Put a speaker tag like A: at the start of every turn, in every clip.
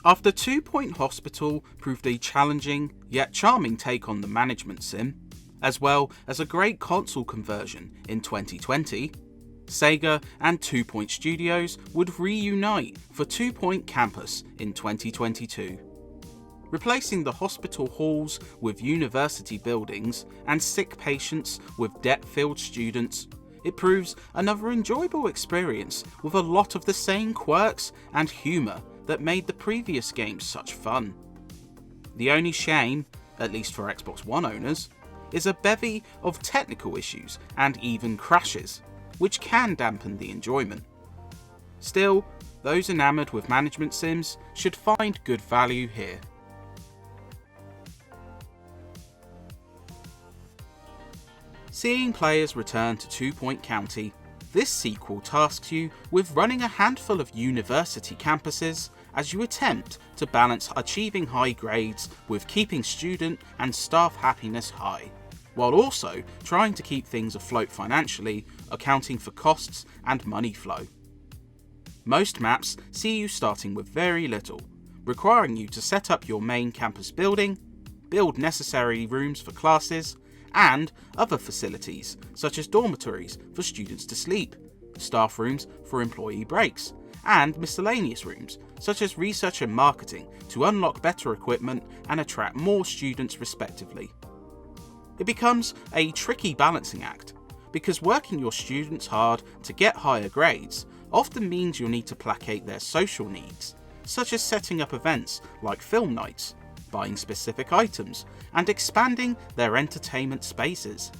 A: After 2 Point Hospital proved a challenging yet charming take on the management sim, as well as a great console conversion in 2020, Sega and 2 Point Studios would reunite for 2 Point Campus in 2022. Replacing the hospital halls with university buildings and sick patients with debt-filled students, it proves another enjoyable experience with a lot of the same quirks and humour that made the previous games such fun. The only shame, at least for Xbox One owners, is a bevy of technical issues and even crashes, which can dampen the enjoyment. Still, those enamoured with management sims should find good value here. Seeing players return to 2 Point County, this sequel tasks you with running a handful of university campuses as you attempt to balance achieving high grades with keeping student and staff happiness high, while also trying to keep things afloat financially, accounting for costs and money flow. Most maps see you starting with very little, requiring you to set up your main campus building, build necessary rooms for classes, and other facilities such as dormitories for students to sleep, staff rooms for employee breaks, and miscellaneous rooms such as research and marketing to unlock better equipment and attract more students respectively. It becomes a tricky balancing act, because working your students hard to get higher grades often means you'll need to placate their social needs, such as setting up events like film nights, buying specific items, and expanding their entertainment spaces.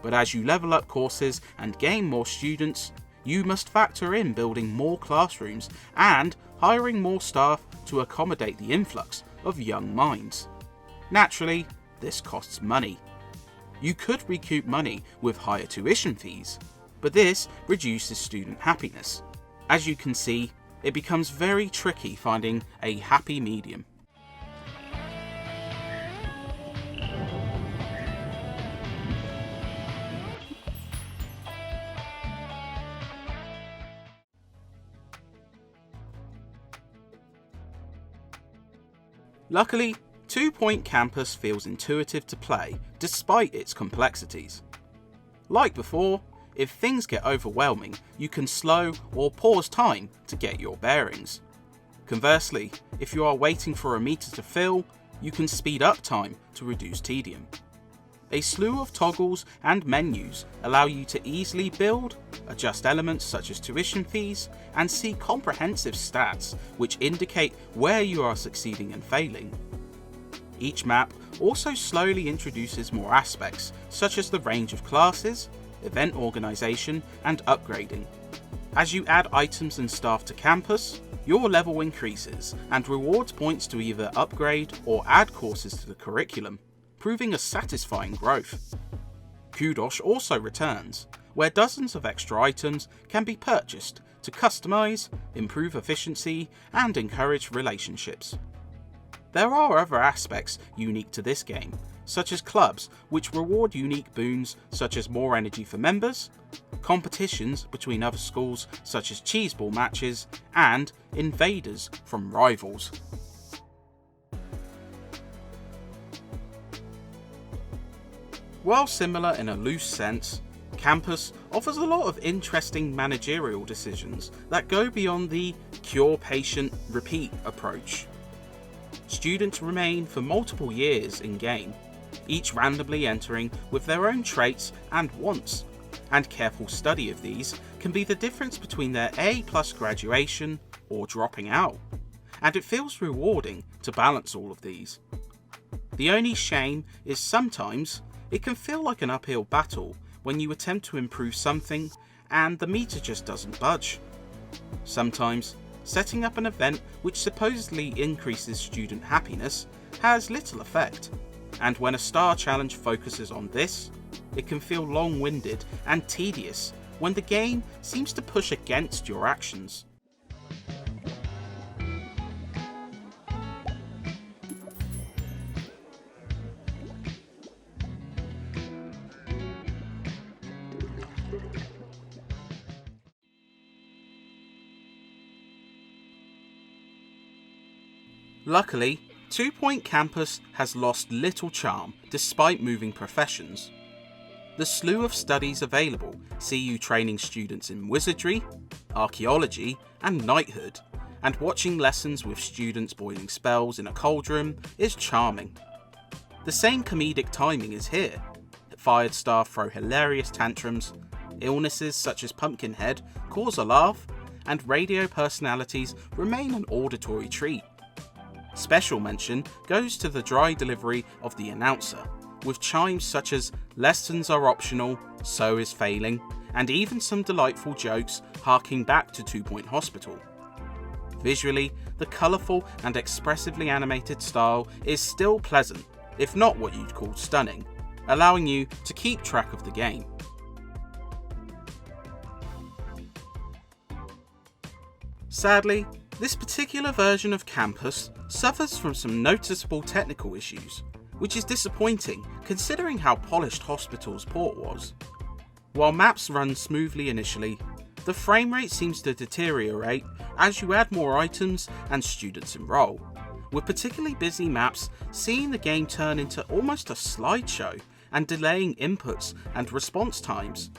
A: But as you level up courses and gain more students, you must factor in building more classrooms and hiring more staff to accommodate the influx of young minds. Naturally, this costs money. You could recoup money with higher tuition fees, but this reduces student happiness. As you can see, it becomes very tricky finding a happy medium. Luckily, 2 Point Campus feels intuitive to play despite its complexities. Like before, if things get overwhelming, you can slow or pause time to get your bearings. Conversely, if you are waiting for a meter to fill, you can speed up time to reduce tedium. A slew of toggles and menus allow you to easily build, adjust elements such as tuition fees, and see comprehensive stats which indicate where you are succeeding and failing. Each map also slowly introduces more aspects such as the range of classes, event organisation, and upgrading. As you add items and staff to campus, your level increases and rewards points to either upgrade or add courses to the curriculum, proving a satisfying growth. Kudosh also returns, where dozens of extra items can be purchased to customize, improve efficiency, and encourage relationships. There are other aspects unique to this game, such as clubs which reward unique boons such as more energy for members, competitions between other schools such as cheeseball matches, and invaders from rivals. While similar in a loose sense, Campus offers a lot of interesting managerial decisions that go beyond the cure patient repeat approach. Students remain for multiple years in-game, each randomly entering with their own traits and wants, and careful study of these can be the difference between their A+ graduation or dropping out, and it feels rewarding to balance all of these. The only shame is sometimes it can feel like an uphill battle when you attempt to improve something and the meter just doesn't budge. Sometimes, setting up an event which supposedly increases student happiness has little effect, and when a star challenge focuses on this, it can feel long-winded and tedious when the game seems to push against your actions. Luckily, 2 Point Campus has lost little charm despite moving professions. The slew of studies available see you training students in wizardry, archaeology and knighthood, and watching lessons with students boiling spells in a cauldron is charming. The same comedic timing is here. Fired staff throw hilarious tantrums, illnesses such as Pumpkinhead cause a laugh, and radio personalities remain an auditory treat. Special mention goes to the dry delivery of the announcer, with chimes such as "lessons are optional, so is failing," and even some delightful jokes harking back to 2 Point Hospital. Visually, the colourful and expressively animated style is still pleasant, if not what you'd call stunning, allowing you to keep track of the game. Sadly, this particular version of Campus suffers from some noticeable technical issues, which is disappointing considering how polished Hospital's port was. While maps run smoothly initially, the frame rate seems to deteriorate as you add more items and students enroll, with particularly busy maps seeing the game turn into almost a slideshow and delaying inputs and response times.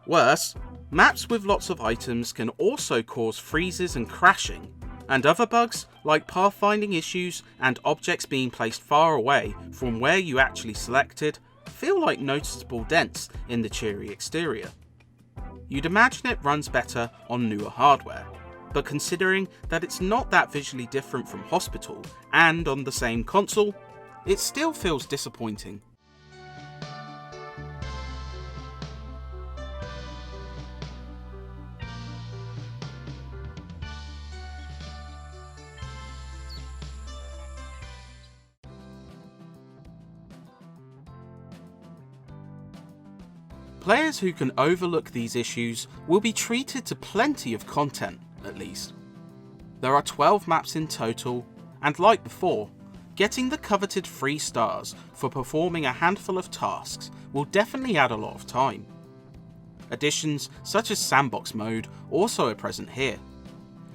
A: Worse, maps with lots of items can also cause freezes and crashing, and other bugs like pathfinding issues and objects being placed far away from where you actually selected feel like noticeable dents in the cheery exterior. You'd imagine it runs better on newer hardware, but considering that it's not that visually different from Hospital and on the same console, it still feels disappointing. Players who can overlook these issues will be treated to plenty of content, at least. There are 12 maps in total, and like before, getting the coveted 3 stars for performing a handful of tasks will definitely add a lot of time. Additions such as sandbox mode also are present here.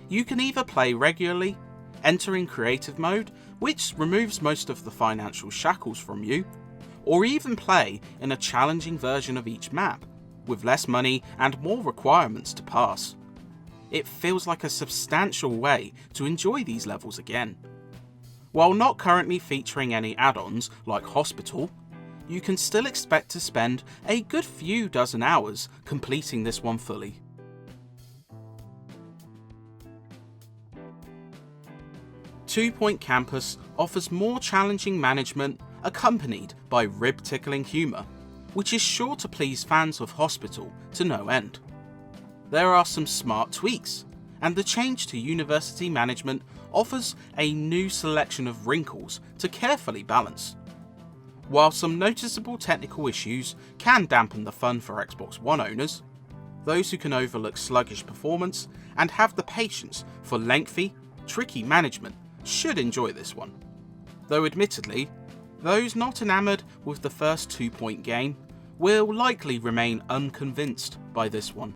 A: You can either play regularly, entering creative mode, which removes most of the financial shackles from you, or even play in a challenging version of each map, with less money and more requirements to pass. It feels like a substantial way to enjoy these levels again. While not currently featuring any add-ons like Hospital, you can still expect to spend a good few dozen hours completing this one fully. Two Point Campus offers more challenging management accompanied by rib-tickling humour, which is sure to please fans of Hospital to no end. There are some smart tweaks, and the change to university management offers a new selection of wrinkles to carefully balance. While some noticeable technical issues can dampen the fun for Xbox One owners, those who can overlook sluggish performance and have the patience for lengthy, tricky management should enjoy this one. Though admittedly, those not enamoured with the first 2 Point game will likely remain unconvinced by this one.